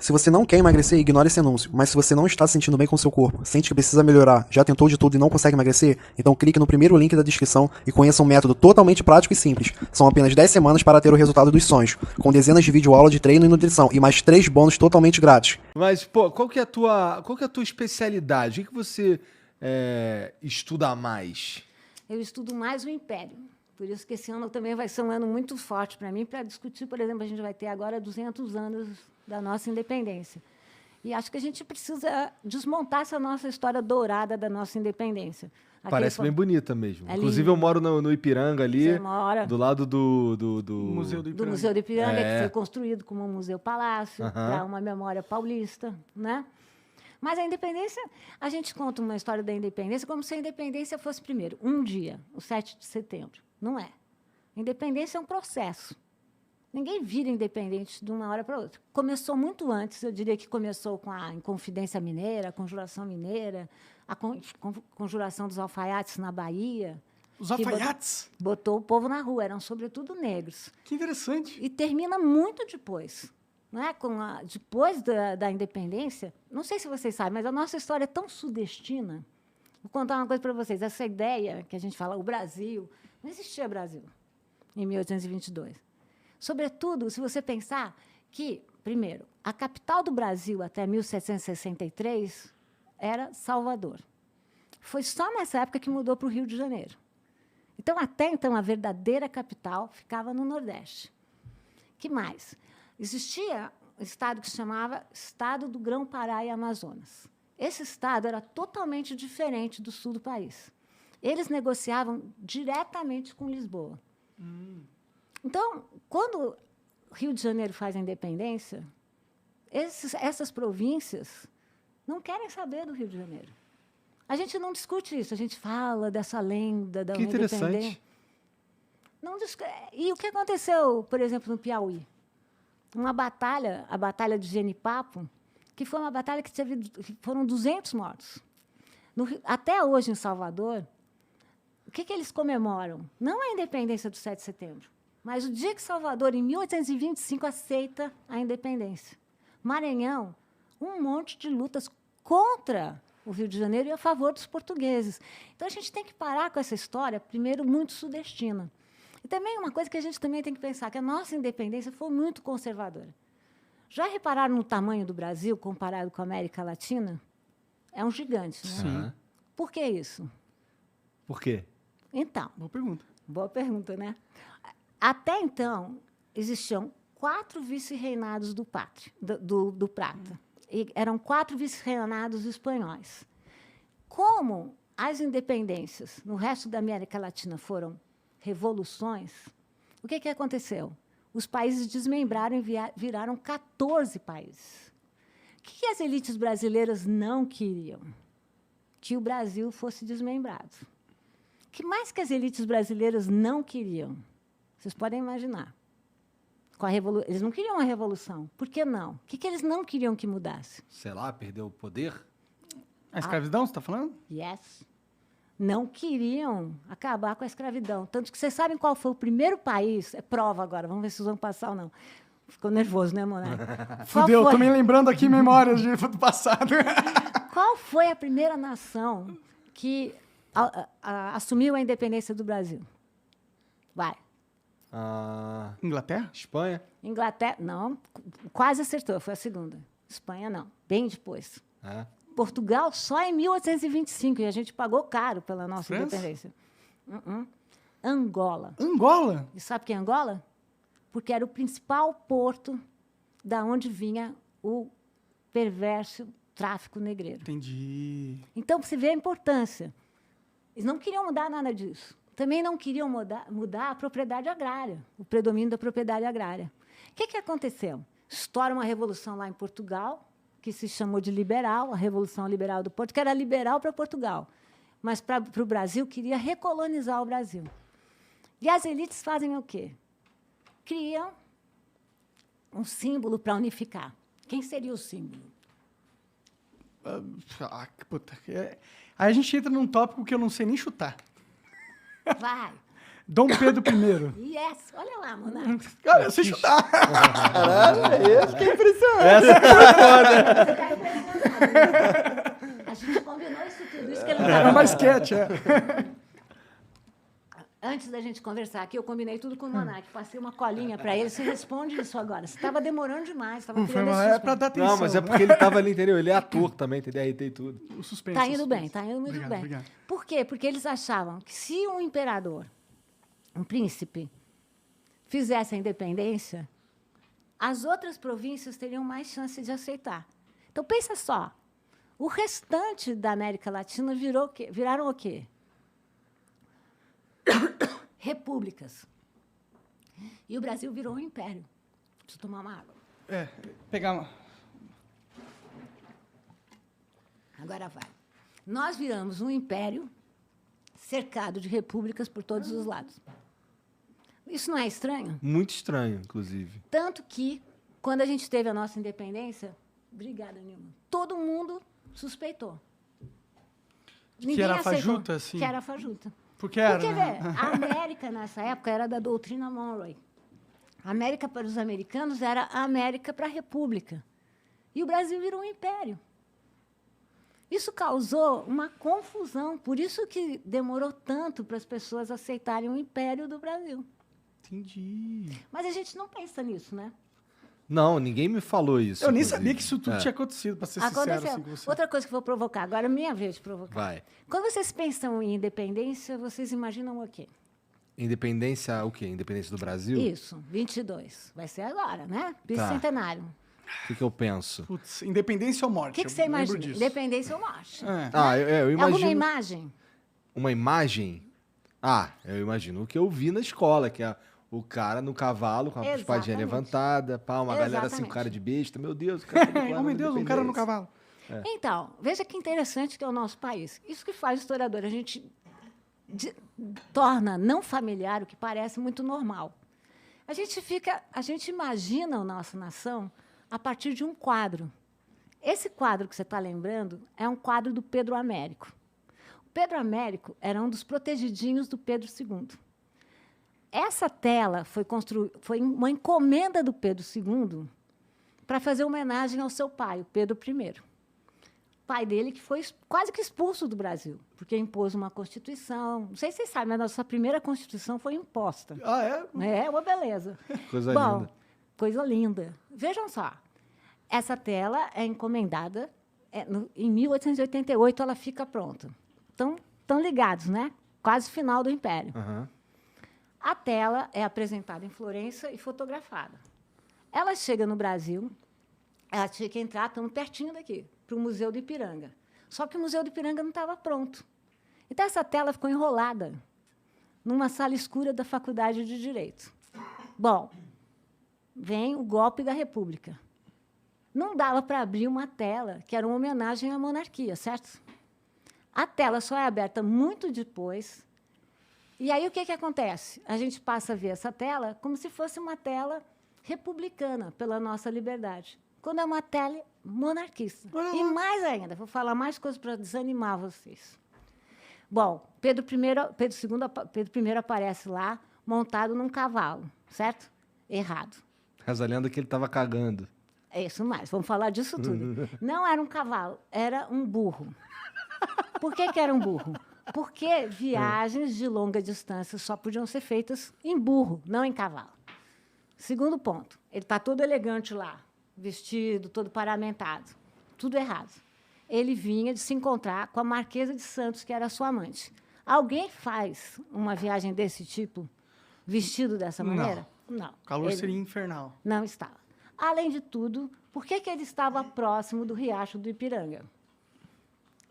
Se você não quer emagrecer, ignore esse anúncio. Mas se você não está se sentindo bem com seu corpo, sente que precisa melhorar, já tentou de tudo e não consegue emagrecer, então clique no primeiro link da descrição e conheça um método totalmente prático e simples. São apenas 10 semanas para ter o resultado dos sonhos, com dezenas de videoaulas de treino e nutrição e mais 3 bônus totalmente grátis. Mas, pô, qual que é a tua especialidade? O que você estuda mais? Eu estudo mais o Império. Por isso que esse ano também vai ser um ano muito forte para mim, para discutir, por exemplo, a gente vai ter agora 200 anos da nossa independência. E acho que a gente precisa desmontar essa nossa história dourada da nossa independência. Parece bem bonita mesmo. É Inclusive, lindo. eu moro no Ipiranga ali, Você mora do lado do Museu do do Ipiranga. Museu do Ipiranga, É. que foi construído como um museu-palácio, para uma memória paulista, né? Mas a independência, a gente conta uma história da independência como se a independência fosse, primeiro, um dia, o 7 de setembro. Não é. Independência é um processo. Ninguém vira independente de uma hora para outra. Começou muito antes, eu diria que começou com a Inconfidência Mineira, a Conjuração Mineira, a Conjuração dos Alfaiates na Bahia. Os que alfaiates? botou o povo na rua, eram sobretudo negros. Que interessante. E termina muito depois. Não é? Depois da independência, não sei se vocês sabem, mas a nossa história é tão sudestina. Vou contar uma coisa para vocês. Essa ideia que a gente fala, o Brasil, não existia Brasil em 1822. Sobretudo, se você pensar que, primeiro, a capital do Brasil até 1763 era Salvador. Foi só nessa época que mudou para o Rio de Janeiro. Então, até então, a verdadeira capital ficava no Nordeste. Que mais? Existia um estado que se chamava Estado do Grão-Pará e Amazonas. Esse estado era totalmente diferente do sul do país. Eles negociavam diretamente com Lisboa. Então, quando o Rio de Janeiro faz a independência, essas províncias não querem saber do Rio de Janeiro. A gente não discute isso, a gente fala dessa lenda da Que interessante. independência. E o que aconteceu, por exemplo, no Piauí? Uma batalha, a Batalha de Genipapo, que foi uma batalha que foram 200 mortos. Até hoje, em Salvador, o que eles comemoram? Não a independência do 7 de setembro, mas o dia que Salvador, em 1825, aceita a independência. Maranhão, um monte de lutas contra o Rio de Janeiro e a favor dos portugueses. Então, a gente tem que parar com essa história, primeiro, muito sudestina. E também uma coisa que a gente também tem que pensar, que a nossa independência foi muito conservadora. Já repararam no tamanho do Brasil, comparado com a América Latina? É um gigante, né? Sim. Por que isso? Por quê? Então, Boa pergunta. né? Até então, existiam 4 vice-reinados do Prata. E eram 4 vice-reinados espanhóis. Como as independências no resto da América Latina foram revoluções, o que aconteceu? Os países desmembraram e viraram 14 países. O que as elites brasileiras não queriam? Que o Brasil fosse desmembrado. O que mais que as elites brasileiras não queriam? Vocês podem imaginar. Eles não queriam uma revolução. Por que não? O que eles não queriam que mudasse? Sei lá, perdeu o poder? A escravidão, você está falando? Yes. Não queriam acabar com a escravidão. Tanto que vocês sabem qual foi o primeiro país? É prova agora, vamos ver se vocês vão passar ou não. Ficou nervoso, né, Monarca? Fudeu, tô me lembrando aqui memórias do passado. Qual foi a primeira nação que assumiu a independência do Brasil? Vai. Inglaterra? Espanha? Inglaterra, não, quase acertou, foi a segunda. Espanha, não, bem depois. Portugal, só em 1825, e a gente pagou caro pela nossa França? independência. Angola. Angola? E sabe que é Angola? Porque era o principal porto da onde vinha o perverso tráfico negreiro. Entendi. Então, você vê a importância. Eles não queriam mudar nada disso. Também não queriam mudar a propriedade agrária, o predomínio da propriedade agrária. O que aconteceu? Estoura uma revolução lá em Portugal, que se chamou de liberal, a Revolução Liberal do Porto, que era liberal para Portugal, mas para o Brasil queria recolonizar o Brasil. E as elites fazem o quê? Criam um símbolo para unificar. Quem seria o símbolo? Puta. Aí a gente entra num tópico que eu não sei nem chutar. Vai. Dom Pedro I. Yes! Olha lá, Monarca. Cara, se chutar. Caralho, esse que é impressionante. Essa foi Você tá impressionado. A gente combinou isso tudo, isso que ele não É tá uma sketch, Antes da gente conversar aqui, eu combinei tudo com o Monark. Passei uma colinha para ele. Você responde isso agora. Você estava demorando demais. Estava Foi é pra dar atenção. Não, mas é porque ele tava ali, entendeu? Ele é ator também, entendeu? Aí tem tudo. O suspense. Tá o indo suspense. bem, tá indo muito Obrigado, bem. obrigado. Por quê? Porque eles achavam que se um imperador, um príncipe, fizesse a independência, as outras províncias teriam mais chance de aceitar. Então, pensa só. O restante da América Latina viraram o quê? Repúblicas. E o Brasil virou um império. Preciso tomar uma água. Pegar uma... Agora vai. Nós viramos um império cercado de repúblicas por todos os lados. Isso não é estranho? Muito estranho, inclusive. Tanto que, quando a gente teve a nossa independência, obrigada, Nilma, todo mundo suspeitou. Ninguém era a aceitou fajuta, assim? Que era a fajuta. Porque era, Porque, né? vê, a América, nessa época, era da doutrina Monroe. A América, para os americanos, era a América para a República. E o Brasil virou um império. Isso causou uma confusão. Por isso que demorou tanto para as pessoas aceitarem o império do Brasil. Entendi. Mas a gente não pensa nisso, né? Não, ninguém me falou isso. Eu nem inclusive. sabia que isso tudo É. tinha acontecido, pra ser sincero Aconteceu. assim, com você. Outra coisa que eu vou provocar. Agora é minha vez de provocar. Vai. Quando vocês pensam em independência, vocês imaginam o quê? Independência, o quê? Independência do Brasil? Isso, 22. Vai ser agora, né? Bicentenário. O que eu penso? Putz, independência ou morte? O que Eu você lembro imagina? disso. Independência ou morte? É. Ah, eu imagino... Alguma imagem? Uma imagem? Ah, eu imagino o que eu vi na escola, que é o cara no cavalo com a espadinha Exatamente. levantada, pá, uma galera assim, com Exatamente. cara de besta. Meu Deus, o cara tá Oh, declarando meu Deus, um cara no independência. cavalo. Então, veja que interessante que é o nosso país. Isso que faz o historiador. A gente torna não familiar o que parece muito normal. A gente imagina a nossa nação a partir de um quadro. Esse quadro que você está lembrando é um quadro do Pedro Américo. O Pedro Américo era um dos protegidinhos do Pedro II. Essa tela foi uma encomenda do Pedro II para fazer homenagem ao seu pai, o Pedro I. Pai dele que foi quase que expulso do Brasil, porque impôs uma Constituição. Não sei se vocês sabem, mas a nossa primeira Constituição foi imposta. Ah, é? É uma beleza. Coisa Bom, linda. coisa linda. Vejam só, essa tela é encomendada, em 1888 ela fica pronta. Estão ligados, né? Quase final do Império. Aham. A tela é apresentada em Florença e fotografada. Ela chega no Brasil, ela tinha que entrar, estamos pertinho daqui, para o Museu do Ipiranga. Só que o Museu do Ipiranga não estava pronto. Então, essa tela ficou enrolada numa sala escura da Faculdade de Direito. Bom, vem o golpe da República. Não dava para abrir uma tela que era uma homenagem à monarquia, certo? A tela só é aberta muito depois. E aí, o que acontece? A gente passa a ver essa tela como se fosse uma tela republicana pela nossa liberdade, quando é uma tela monarquista. E mais ainda, vou falar mais coisas para desanimar vocês. Bom, Pedro I aparece lá montado num cavalo, certo? Errado. Reza a lenda que ele tava cagando. É isso mais, vamos falar disso tudo. Não era um cavalo, era um burro. Por que era um burro? Porque viagens de longa distância só podiam ser feitas em burro, não em cavalo. Segundo ponto, ele está todo elegante lá, vestido, todo paramentado. Tudo errado. Ele vinha de se encontrar com a Marquesa de Santos, que era sua amante. Alguém faz uma viagem desse tipo, vestido dessa maneira? Não. O calor Ele seria infernal. não estava. Além de tudo, por que ele estava próximo do Riacho do Ipiranga?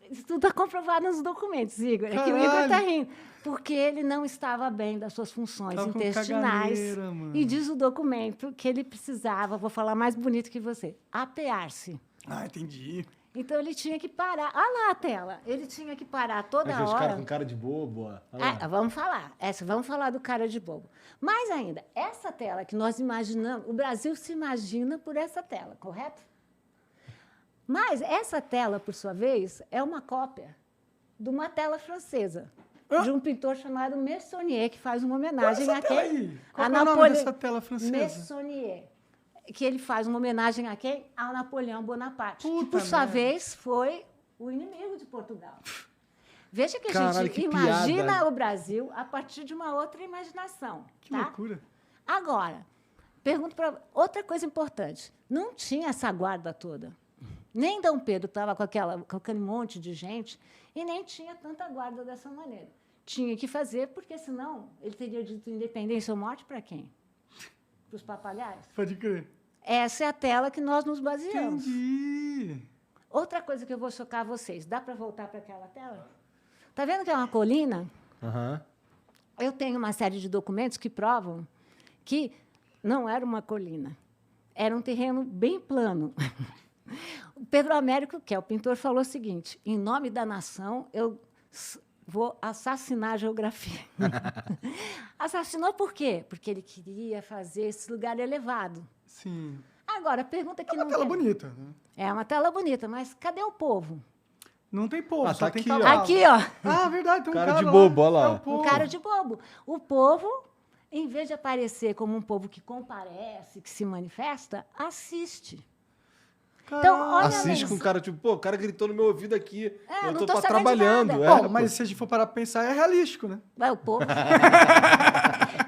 Isso tudo está comprovado nos documentos, Igor. É que o Igor está rindo. Porque ele não estava bem das suas funções Tava com intestinais. caganeira, mano. E diz o documento que ele precisava, vou falar mais bonito que você, apear-se. Ah, entendi. Então, ele tinha que parar. Olha lá a tela. Ele tinha que parar toda Aqueles caras hora. com cara de bobo, ó. Olha lá. Vamos falar. Vamos falar do cara de bobo. Mais ainda, essa tela que nós imaginamos, o Brasil se imagina por essa tela, correto? Mas essa tela, por sua vez, é uma cópia de uma tela francesa. de um pintor chamado Meissonier, que faz uma homenagem Essa tela a quem? aí. Qual A é o nome Napole- dessa tela francesa? Meissonier. Que ele faz uma homenagem a quem? A Napoleão Bonaparte, que, Puta por sua merda. vez, foi o inimigo de Portugal. Veja que a Caralho, gente que imagina piada. o Brasil a partir de uma outra imaginação. Que tá? loucura. Agora, pergunto para outra coisa importante. Não tinha essa guarda toda. Nem Dom Pedro estava com aquele monte de gente e nem tinha tanta guarda dessa maneira. Tinha que fazer, porque senão ele teria dito independência ou morte para quem? Para os papagaios? Pode crer. Essa é a tela que nós nos baseamos. Entendi. Outra coisa que eu vou chocar vocês. Dá para voltar para aquela tela? Está vendo que é uma colina? Aham. Eu tenho uma série de documentos que provam que não era uma colina. Era um terreno bem plano. O Pedro Américo, que é o pintor, falou o seguinte: em nome da nação, eu vou assassinar a geografia. Assassinou por quê? Porque ele queria fazer esse lugar elevado. Sim. Agora, a pergunta que É uma não tela tem. bonita. Né? É uma tela bonita, mas cadê o povo? Não tem povo, Ah, só tá tem aqui, ó. cavalo. Aqui, ó. Ah, verdade, tem um Cara cara de lá. bobo, olha lá. É o povo. Um cara de bobo. O povo, em vez de aparecer como um povo que comparece, que se manifesta, assiste. Então, olha Assiste a com o cara, tipo, pô, o cara gritou no meu ouvido aqui. É, eu não tô tô sabendo de trabalhando. nada. É, Bom, mas se a gente for parar pra pensar, é realístico, né? Vai, o povo.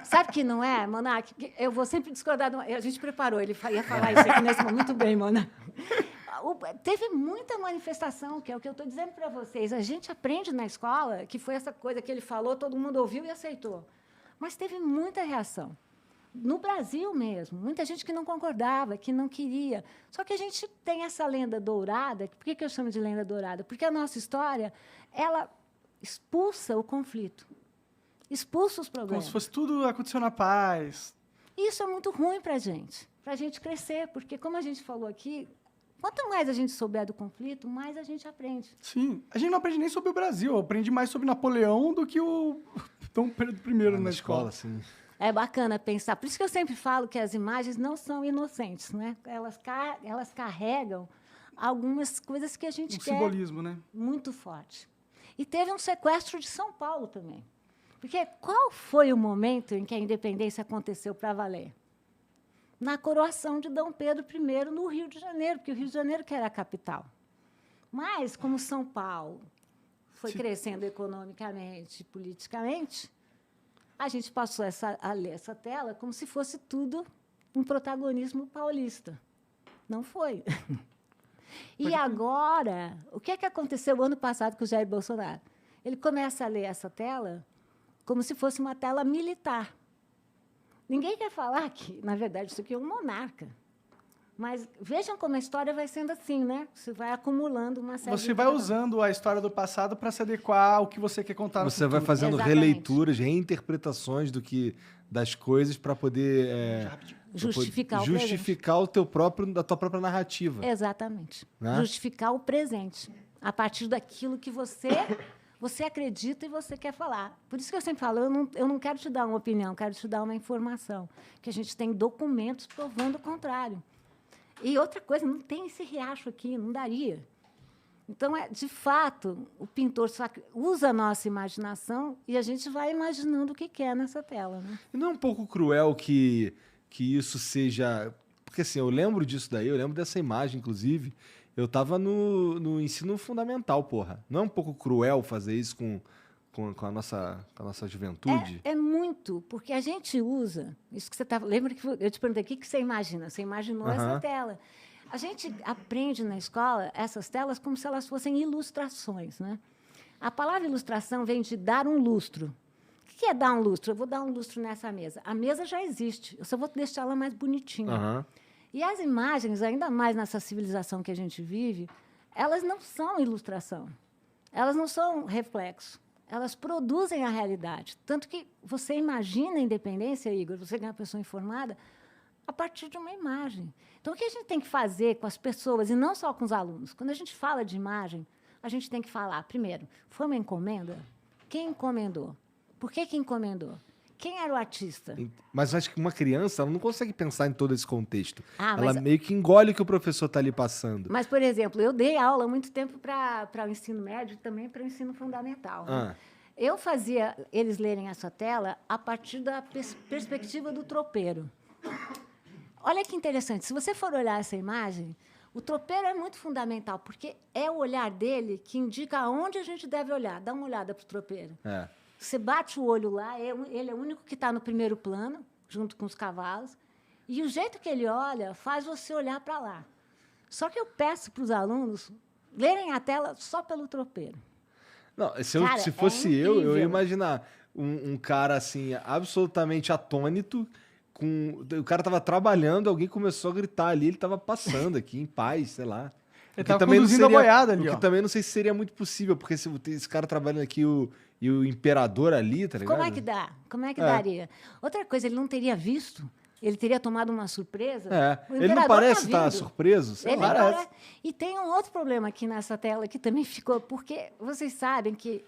Sabe que não é, Monark? Que eu vou sempre discordar. A gente preparou, ele ia falar isso aqui nesse momento. Muito bem, Monark. Teve muita manifestação, que é o que eu estou dizendo para vocês. A gente aprende na escola, que foi essa coisa que ele falou, todo mundo ouviu e aceitou. Mas teve muita reação. No Brasil mesmo, muita gente que não concordava, que não queria. Só que a gente tem essa lenda dourada. Por que eu chamo de lenda dourada? Porque a nossa história, ela expulsa o conflito, expulsa os Como problemas. se fosse tudo aconteceu na paz. Isso é muito ruim para a gente crescer, porque, como a gente falou aqui, quanto mais a gente souber do conflito, mais a gente aprende. Sim. A gente não aprende nem sobre o Brasil. Eu aprendi mais sobre Napoleão do que o Dom Pedro I na escola. assim. É bacana pensar. Por isso que eu sempre falo que as imagens não são inocentes, né? Elas carregam algumas coisas que a gente Um quer simbolismo, né? muito forte. E teve um sequestro de São Paulo também. Porque qual foi o momento em que a independência aconteceu para valer? Na coroação de Dom Pedro I no Rio de Janeiro, porque o Rio de Janeiro que era a capital. Mas, como São Paulo foi crescendo economicamente, politicamente, a gente passou a ler essa tela como se fosse tudo um protagonismo paulista. Não foi. E agora, o que é que aconteceu ano passado com o Jair Bolsonaro? Ele começa a ler essa tela como se fosse uma tela militar. Ninguém quer falar que, na verdade, isso aqui é um monarca. Mas vejam como a história vai sendo assim, né? Você vai acumulando uma série Você de vai informações. usando a história do passado para se adequar ao que você quer contar no Você vai futuro. fazendo Exatamente. releituras, reinterpretações das coisas para poder Justificar o a tua própria narrativa. Exatamente. Né? Justificar o presente a partir daquilo que você acredita e você quer falar. Por isso que eu sempre falo, eu não quero te dar uma opinião, quero te dar uma informação, que a gente tem documentos provando o contrário. E outra coisa, não tem esse riacho aqui, não daria. Então, de fato, o pintor usa a nossa imaginação e a gente vai imaginando o que quer nessa tela. Né? E não é um pouco cruel que isso seja... Porque, assim, eu lembro disso daí, eu lembro dessa imagem, inclusive. Eu estava no ensino fundamental, porra. Não é um pouco cruel fazer isso com a nossa juventude? É muito, porque a gente usa... Isso que você tá, lembra que eu te perguntei, o que você imagina? Você imaginou essa tela. A gente aprende na escola essas telas como se elas fossem ilustrações. Né? A palavra ilustração vem de dar um lustro. O que é dar um lustro? Eu vou dar um lustro nessa mesa. A mesa já existe, eu só vou deixar ela mais bonitinha. E as imagens, ainda mais nessa civilização que a gente vive, elas não são ilustração. Elas não são reflexo. Elas produzem a realidade. Tanto que você imagina a independência, Igor, você que é uma pessoa informada, a partir de uma imagem. Então, o que a gente tem que fazer com as pessoas, e não só com os alunos? Quando a gente fala de imagem, a gente tem que falar, primeiro, foi uma encomenda? Quem encomendou? Por que encomendou? Quem era o artista? Mas acho que uma criança ela não consegue pensar em todo esse contexto. Ah, ela mas- meio que engole o que o professor está ali passando. Mas, por exemplo, eu dei aula há muito tempo para o ensino médio e também para o ensino fundamental. Né? Eu fazia eles lerem essa tela a partir da perspectiva do tropeiro. Olha que interessante. Se você for olhar essa imagem, o tropeiro é muito fundamental, porque é o olhar dele que indica aonde a gente deve olhar. Dá uma olhada para o tropeiro. É. Você bate o olho lá, ele é o único que está no primeiro plano, junto com os cavalos, e o jeito que ele olha faz você olhar para lá. Só que eu peço para os alunos lerem a tela só pelo tropeiro. Não, Cara, se fosse é eu ia incrível. imaginar um cara assim, absolutamente atônito. O cara tava trabalhando, alguém começou a gritar ali, ele tava passando aqui em paz, sei lá. Ele O que tava também não conduzindo a seria- boiada ali, o que ó. também não sei se seria muito possível, porque se esse cara trabalhando aqui e o imperador ali, tá ligado? Como é que dá? Como é que É. daria? Outra coisa, ele não teria visto, ele teria tomado uma surpresa. É. O Ele não imperador parece tá estar vindo. surpreso? Sei Ele lá. agora- E tem um outro problema aqui nessa tela que também ficou, porque vocês sabem que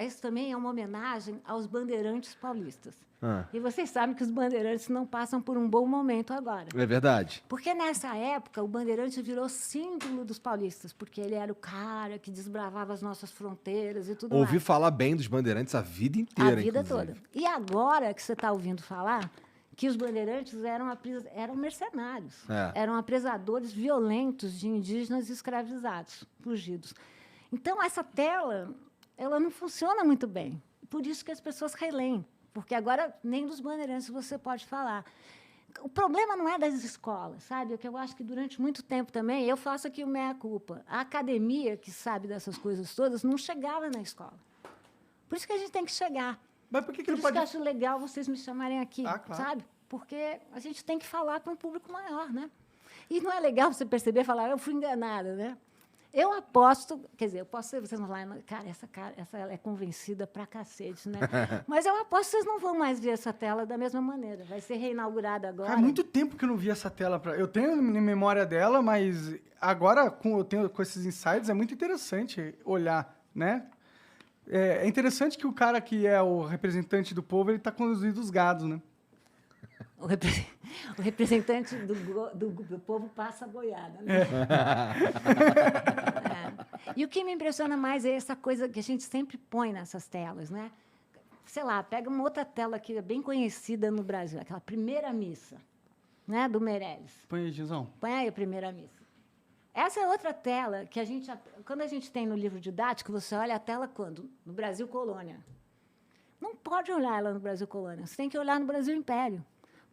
isso também é uma homenagem aos bandeirantes paulistas. Ah, E vocês sabem que os bandeirantes não passam por um bom momento agora. é verdade. Porque nessa época o bandeirante virou símbolo dos paulistas, porque ele era o cara que desbravava as nossas fronteiras e tudo Ouvi mais. falar bem dos bandeirantes a vida A inteira, vida inclusive. toda. E agora que você está ouvindo falar que os bandeirantes eram mercenários, É. eram apresadores violentos de indígenas escravizados, fugidos. Então, essa tela ela não funciona muito bem. Por isso que as pessoas releem, porque agora nem dos bandeirantes você pode falar. O problema não é das escolas, sabe? O que eu acho que durante muito tempo também, eu faço aqui o meia-culpa. A academia, que sabe dessas coisas todas, não chegava na escola. Por isso que a gente tem que chegar. Mas por que Por não isso que pode... eu acho legal vocês me chamarem aqui, Ah, claro. sabe? Porque a gente tem que falar para um público maior, né? E não é legal você perceber e falar, eu fui enganada, né? Eu aposto, quer dizer, eu posso ser, vocês vão falar, essa ela é convencida pra cacete, né? Mas eu aposto que vocês não vão mais ver essa tela da mesma maneira. Vai ser reinaugurada agora. Faz muito tempo que eu não vi essa tela. Eu tenho em memória dela, mas agora com esses insights é muito interessante olhar, né? É interessante que o cara que é o representante do povo, ele está conduzindo os gados, né? O representante do povo passa a boiada, né? É. E o que me impressiona mais é essa coisa que a gente sempre põe nessas telas, né? Sei lá, pega uma outra tela que é bem conhecida no Brasil, aquela primeira missa, né, do Meirelles. Põe aí, Gizão. Põe aí a primeira missa. Essa é outra tela que quando a gente tem no livro didático, você olha a tela quando? No Brasil Colônia. Não pode olhar ela no Brasil Colônia, você tem que olhar no Brasil Império,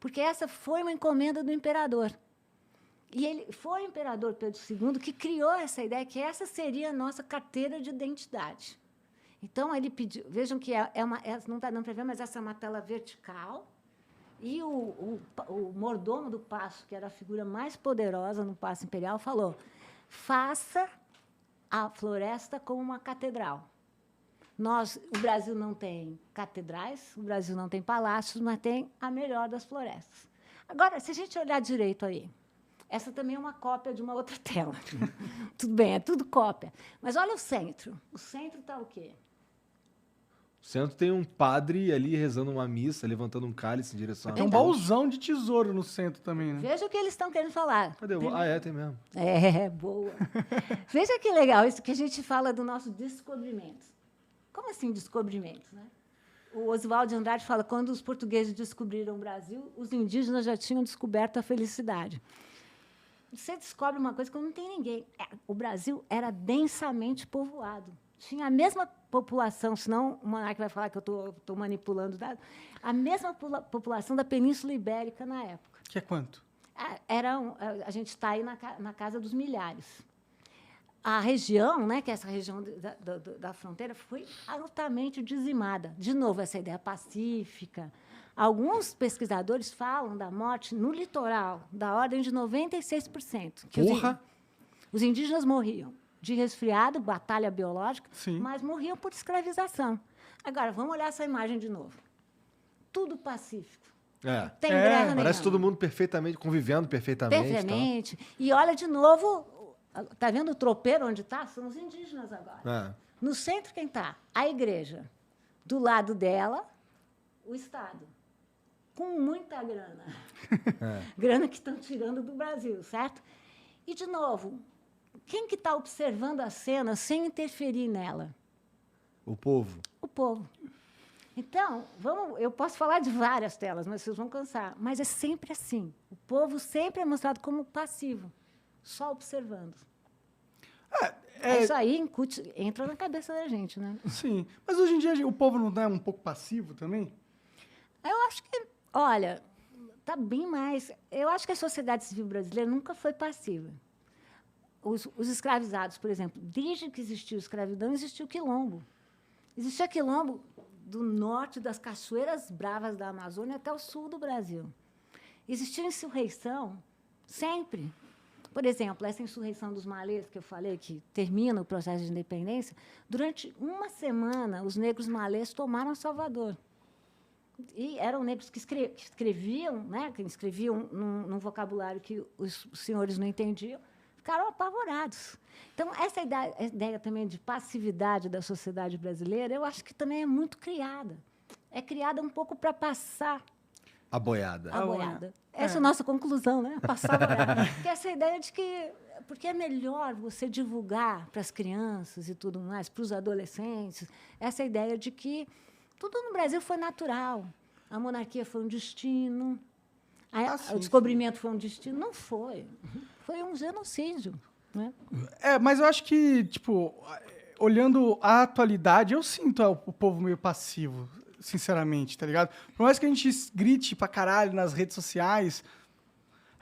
porque essa foi uma encomenda do imperador. E ele foi o imperador Pedro II que criou essa ideia que essa seria a nossa carteira de identidade. Então, ele pediu... Vejam que não está dando para ver, mas essa é uma tela vertical. E o mordomo do paço, que era a figura mais poderosa no Paço Imperial, falou, faça a floresta como uma catedral. O Brasil não tem catedrais, o Brasil não tem palácios, mas tem a melhor das florestas. Agora, se a gente olhar direito aí, essa também é uma cópia de uma outra tela. Tudo bem, é tudo cópia. Mas olha o centro. O centro está o quê? O centro tem um padre ali rezando uma missa, levantando um cálice em direção Tem um baúzão de tesouro no centro também, né? Veja o que eles estão querendo falar. Cadê? Tem mesmo. É, boa. Veja que legal isso que a gente fala do nosso descobrimento. Como assim descobrimento, né? O Oswald de Andrade fala que quando os portugueses descobriram o Brasil, os indígenas já tinham descoberto a felicidade. Você descobre uma coisa que não tem ninguém. O Brasil era densamente povoado. Tinha a mesma população, senão o monarca vai falar que eu estou manipulando dados, a mesma população da Península Ibérica na época. Que é quanto? A gente está aí na casa dos milhares. A região, né, que é essa região da fronteira, foi altamente dizimada. De novo, essa ideia pacífica. Alguns pesquisadores falam da morte no litoral, da ordem de 96%. Que Porra! os indígenas morriam de resfriado, batalha biológica, Sim. mas morriam por escravização. Agora, vamos olhar essa imagem de novo. Tudo pacífico. É. Tem guerra nenhuma. Parece todo mundo perfeitamente, convivendo perfeitamente. Perfeitamente. E olha de novo, está vendo o tropeiro onde está? São os indígenas agora. Tá? No centro, quem está? A igreja. Do lado dela, o Estado. Com muita grana. Grana que estão tirando do Brasil, certo? E, de novo, quem que está observando a cena sem interferir nela? O povo. O povo. Então, eu posso falar de várias telas, mas vocês vão cansar. Mas é sempre assim. O povo sempre é mostrado como passivo, só observando. Isso aí entra na cabeça da gente, né? Sim. Mas hoje em dia o povo não é um pouco passivo também? Eu acho que, olha, tá bem mais. Eu acho que a sociedade civil brasileira nunca foi passiva. Os escravizados, por exemplo, desde que existiu escravidão, existiu quilombo. Existia quilombo do norte das Cachoeiras Bravas da Amazônia até o sul do Brasil. Existiu insurreição sempre. Por exemplo, essa insurreição dos malês, que eu falei, que termina o processo de independência, durante uma semana, os negros malês tomaram Salvador. E eram negros que escreviam, né, que escreviam num vocabulário que os senhores não entendiam, ficaram apavorados. Então, essa ideia também de passividade da sociedade brasileira, eu acho que também é muito criada. É criada um pouco para passar A boiada. a boiada. Essa é a nossa conclusão, né? Passar a boiada. Que é essa ideia de que... Porque é melhor você divulgar para as crianças e tudo mais, para os adolescentes, essa ideia de que tudo no Brasil foi natural. A monarquia foi um destino, o descobrimento foi um destino. Não foi. Foi um genocídio. Né? Mas eu acho que, tipo, olhando a atualidade, eu sinto o povo meio passivo, sinceramente, tá ligado? Por mais que a gente grite pra caralho nas redes sociais,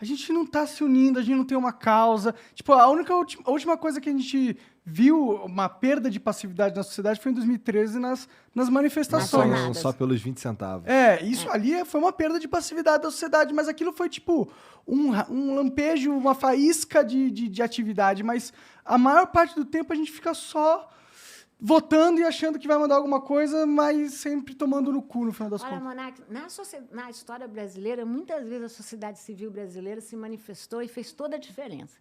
a gente não tá se unindo, a gente não tem uma causa. Tipo, a última coisa que a gente viu uma perda de passividade na sociedade foi em 2013 nas manifestações. Só pelos 20 centavos. Isso ali foi uma perda de passividade da sociedade, mas aquilo foi tipo um lampejo, uma faísca de atividade, mas a maior parte do tempo a gente fica só votando e achando que vai mandar alguma coisa, mas sempre tomando no cu no final das contas. Olha, Monark, na história brasileira, muitas vezes a sociedade civil brasileira se manifestou e fez toda a diferença.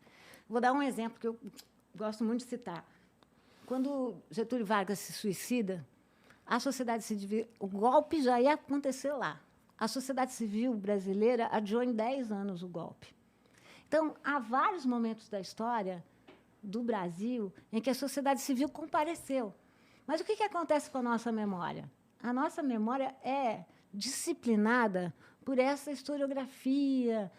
Vou dar um exemplo que eu gosto muito de citar. Quando Getúlio Vargas se suicida, a sociedade civil, o golpe já ia acontecer lá. A sociedade civil brasileira adiou em 10 anos o golpe. Então, há vários momentos da história do Brasil em que a sociedade civil compareceu. Mas o que acontece com a nossa memória? A nossa memória é disciplinada por essa historiografia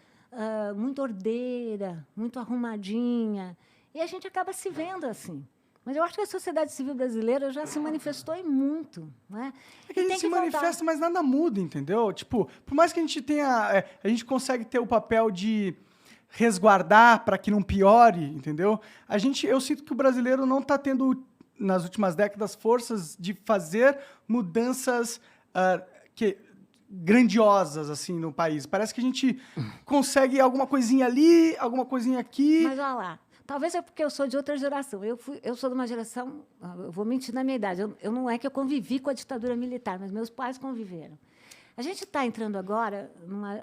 muito ordeira, muito arrumadinha, e a gente acaba se vendo assim. Mas eu acho que a sociedade civil brasileira já se manifestou em muito. Né? É que a gente se manifesta, mas nada muda, entendeu? Tipo, por mais que a gente tenha... a gente consegue ter o papel de resguardar para que não piore, entendeu? Eu sinto que o brasileiro não está tendo, nas últimas décadas, forças de fazer mudanças grandiosas assim no país. Parece que a gente consegue alguma coisinha ali, alguma coisinha aqui. Mas olha lá, talvez é porque eu sou de outra geração. Eu sou de uma geração... Eu vou mentir na minha idade. Eu não é que eu convivi com a ditadura militar, mas meus pais conviveram. A gente está entrando agora,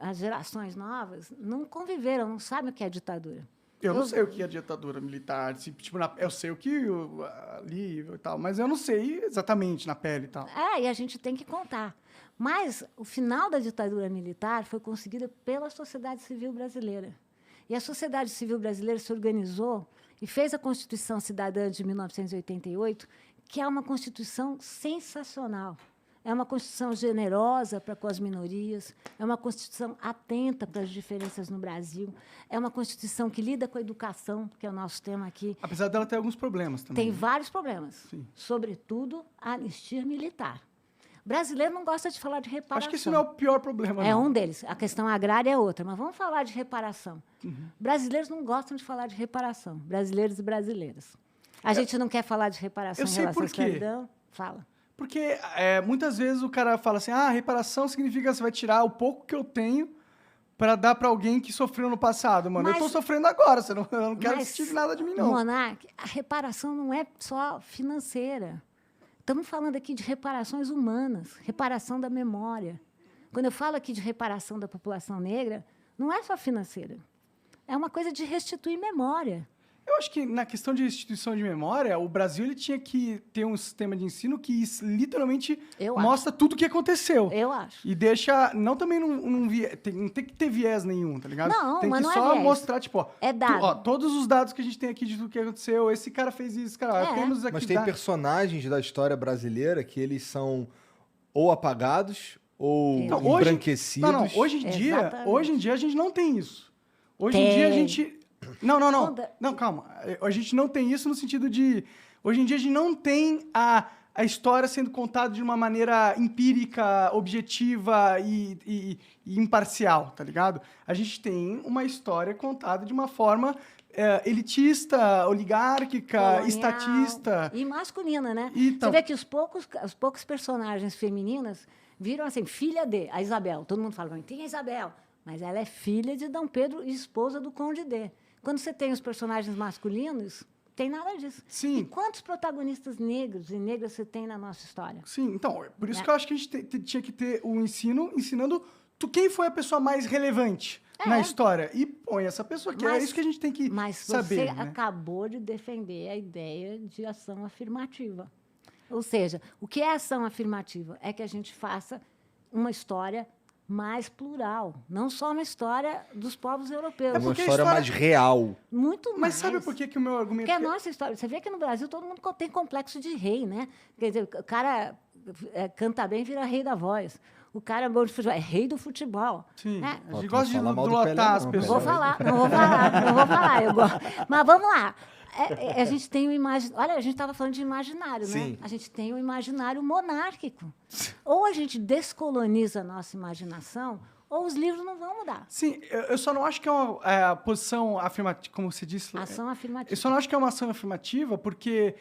as gerações novas não conviveram, não sabem o que é ditadura. Eu não sei o que é ditadura militar. Tipo, eu sei o que ali e tal, mas eu não sei exatamente na pele e tal. E a gente tem que contar. Mas o final da ditadura militar foi conseguido pela sociedade civil brasileira. E a sociedade civil brasileira se organizou e fez a Constituição Cidadã de 1988, que é uma Constituição sensacional. É uma Constituição generosa para com as minorias, é uma Constituição atenta para as diferenças no Brasil, é uma Constituição que lida com a educação, que é o nosso tema aqui. Apesar dela ter alguns problemas também. Tem vários problemas, Sim. Sobretudo a anistia militar. O brasileiro não gosta de falar de reparação. Acho que esse não é o pior problema. É não. um deles. A questão agrária é outra, mas vamos falar de reparação. Brasileiros não gostam de falar de reparação, brasileiros e brasileiras. A gente não quer falar de reparação em relação à escravidão? Fala. Porque muitas vezes o cara fala assim, reparação significa que você vai tirar o pouco que eu tenho para dar para alguém que sofreu no passado, mano. Eu tô sofrendo agora, eu não quero que você tire nada de mim, não. Monark, a reparação não é só financeira. Estamos falando aqui de reparações humanas, reparação da memória. Quando eu falo aqui de reparação da população negra, não é só financeira. É uma coisa de restituir memória. Eu acho que na questão de instituição de memória, o Brasil ele tinha que ter um sistema de ensino que literalmente Eu mostra tudo o que aconteceu. Eu acho. E deixa, não também não tem que ter viés nenhum, tá ligado? Não, tem mas que não é só viés. mostrar, tipo, ó, É dado. ó, todos os dados que a gente tem aqui de tudo que aconteceu, esse cara fez isso, cara, É. temos aqui Mas tem personagens da história brasileira que eles são ou apagados ou Então, embranquecidos. hoje em dia a gente não tem isso. Hoje em Tem. dia a gente Não. Conta. Não, calma. A gente não tem isso no sentido de hoje em dia a gente não tem a história sendo contada de uma maneira empírica, objetiva e imparcial, tá ligado? A gente tem uma história contada de uma forma elitista, oligárquica, Colonial estatista. E masculina, né? Então- Você vê que os poucos personagens femininas viram assim, filha de a Isabel. Todo mundo fala, mas tem a Isabel. Mas ela é filha de Dom Pedro e esposa do Conde D. Quando você tem os personagens masculinos, tem nada disso. Sim. E quantos protagonistas negros e negras você tem na nossa história? Sim, então, por isso Né? que eu acho que a gente tinha que ter o ensino ensinando quem foi a pessoa mais relevante na história. E põe essa pessoa, que é Mas- isso que a gente tem que Mas saber. você né? acabou de defender a ideia de ação afirmativa. Ou seja, o que é ação afirmativa? É que a gente faça uma história mais plural, não só uma história dos povos europeus. Uma porque a história história- mais real. Muito Mas mais. sabe por que o meu argumento... Porque a nossa história... Você vê que no Brasil todo mundo tem complexo de rei, né? Quer dizer, o cara canta bem, vira rei da voz. O cara é bom de futebol, é rei do futebol. Sim, né? a gente tu gosta de não fala mal do Pelé, lotar as não, pessoas. Vou falar, não vou falar, eu gosto. Mas vamos lá. A gente tem o imaginário. Olha, a gente estava falando de imaginário, né? Sim. A gente tem o imaginário monárquico. Ou a gente descoloniza a nossa imaginação, ou os livros não vão mudar. Sim, eu só não acho que é uma posição afirmativa, como você disse. Ação afirmativa. Eu só não acho que é uma ação afirmativa porque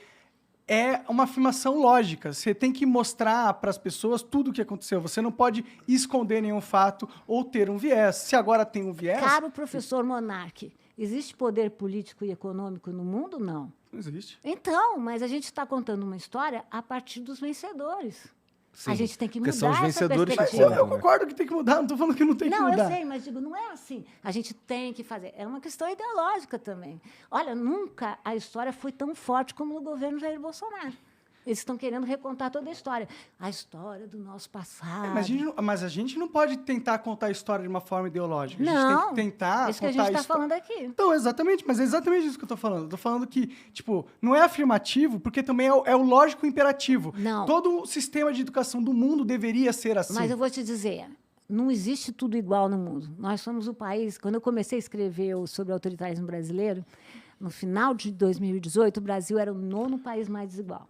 é uma afirmação lógica. Você tem que mostrar para as pessoas tudo o que aconteceu. Você não pode esconder nenhum fato ou ter um viés. Se agora tem um viés... Caro professor Monarque, existe poder político e econômico no mundo? Não. Não existe. Então, mas a gente está contando uma história a partir dos vencedores. Sim, A gente tem que porque mudar são os essa vencedores que perspectiva. contam. Eu concordo que tem que mudar, não estou falando que não tem que Não, mudar. eu sei, mas digo, não é assim. A gente tem que fazer. É uma questão ideológica também. Olha, nunca a história foi tão forte como no governo Jair Bolsonaro. Eles estão querendo recontar toda a história. A história do nosso passado. Mas a gente não pode tentar contar a história de uma forma ideológica. A gente Não, tem que tentar isso que a contar gente está histó- falando aqui. Então, exatamente, mas é exatamente isso que eu tô falando. Eu tô falando que, tipo, não é afirmativo, porque também é o lógico imperativo. Não. Todo o sistema de educação do mundo deveria ser assim. Mas eu vou te dizer, não existe tudo igual no mundo. Nós somos o país... Quando eu comecei a escrever sobre o autoritarismo brasileiro, no final de 2018, o Brasil era o 9º país mais desigual.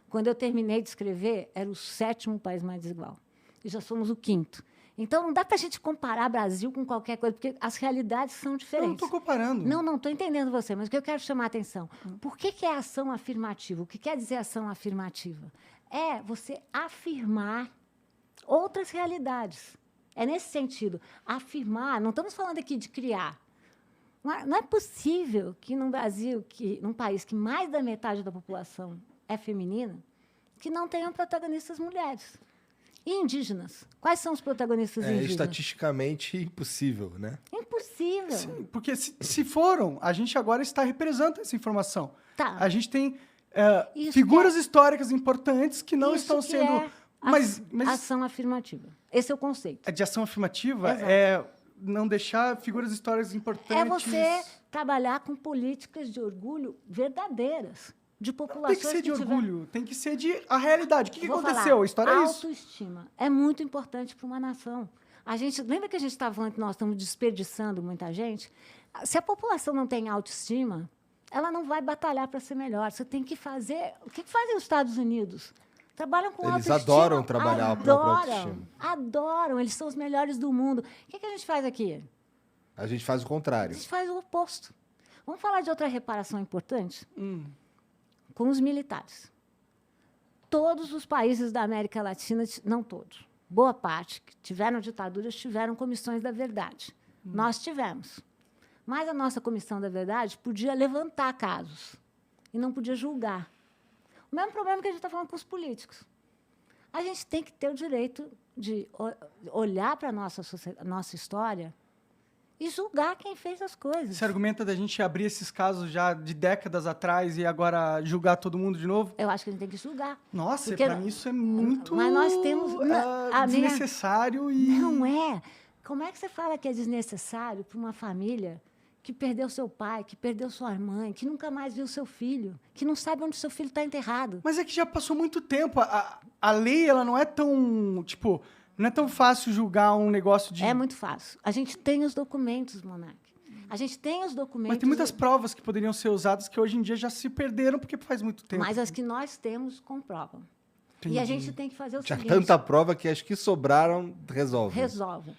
Quando eu terminei de escrever, era o 7º país mais desigual. E já somos o 5º. Então, não dá para a gente comparar Brasil com qualquer coisa, porque as realidades são Eu diferentes. não estou comparando. Não estou entendendo você, mas o que eu quero chamar a atenção. Por que é ação afirmativa? O que quer dizer ação afirmativa? É você afirmar outras realidades. É nesse sentido. Afirmar, não estamos falando aqui de criar. Não é possível que num Brasil, num país que mais da metade da população é feminina, que não tenham protagonistas mulheres. E indígenas? Quais são os protagonistas É indígenas? estatisticamente impossível, né? Impossível. Sim, porque se foram, a gente agora está representando essa informação. Tá. A gente tem Isso figuras que históricas importantes que não Isso estão que sendo... é mas ação afirmativa. Esse é o conceito. a de ação afirmativa Exato. é não deixar figuras históricas importantes... É você trabalhar com políticas de orgulho verdadeiras, de populações Tem que ser de tiver- orgulho, tem que ser de a realidade. O que Vou aconteceu? falar, A história é isso. autoestima é muito importante para uma nação. Lembra que a gente estava falando que nós estamos desperdiçando muita gente? Se a população não tem autoestima, ela não vai batalhar para ser melhor. Você tem que fazer... O que fazem os Estados Unidos? Trabalham com Eles autoestima. adoram trabalhar a própria autoestima. Adoram. Eles são os melhores do mundo. O que a gente faz aqui? A gente faz o A contrário. gente faz o oposto. Vamos falar de outra reparação importante? Hum. Com os militares. Todos os países da América Latina, não todos, boa parte, que tiveram ditaduras, tiveram comissões da verdade. Nós tivemos. Mas a nossa comissão da verdade podia levantar casos e não podia julgar. O mesmo problema que a gente está falando com os políticos. A gente tem que ter o direito de olhar para a nossa história e julgar quem fez as coisas. Você argumenta da gente abrir esses casos já de décadas atrás e agora julgar todo mundo de novo? Eu acho que a gente tem que julgar. Nossa, Porque- pra mim isso é muito Mas nós temos- a minha- desnecessário e... Não é. Como é que você fala que é desnecessário para uma família que perdeu seu pai, que perdeu sua mãe, que nunca mais viu seu filho, que não sabe onde seu filho está enterrado? Mas é que já passou muito tempo. A lei, ela não é tão, tipo, não é tão fácil julgar um negócio de... É muito fácil. A gente tem os documentos, Monark. A gente tem os documentos. Mas tem muitas provas que poderiam ser usadas que hoje em dia já se perderam porque faz muito tempo. Mas as que nós temos comprovam. Entendi. E a gente tem que fazer o Tinha seguinte. tanta prova que as que sobraram resolvem. Resolve.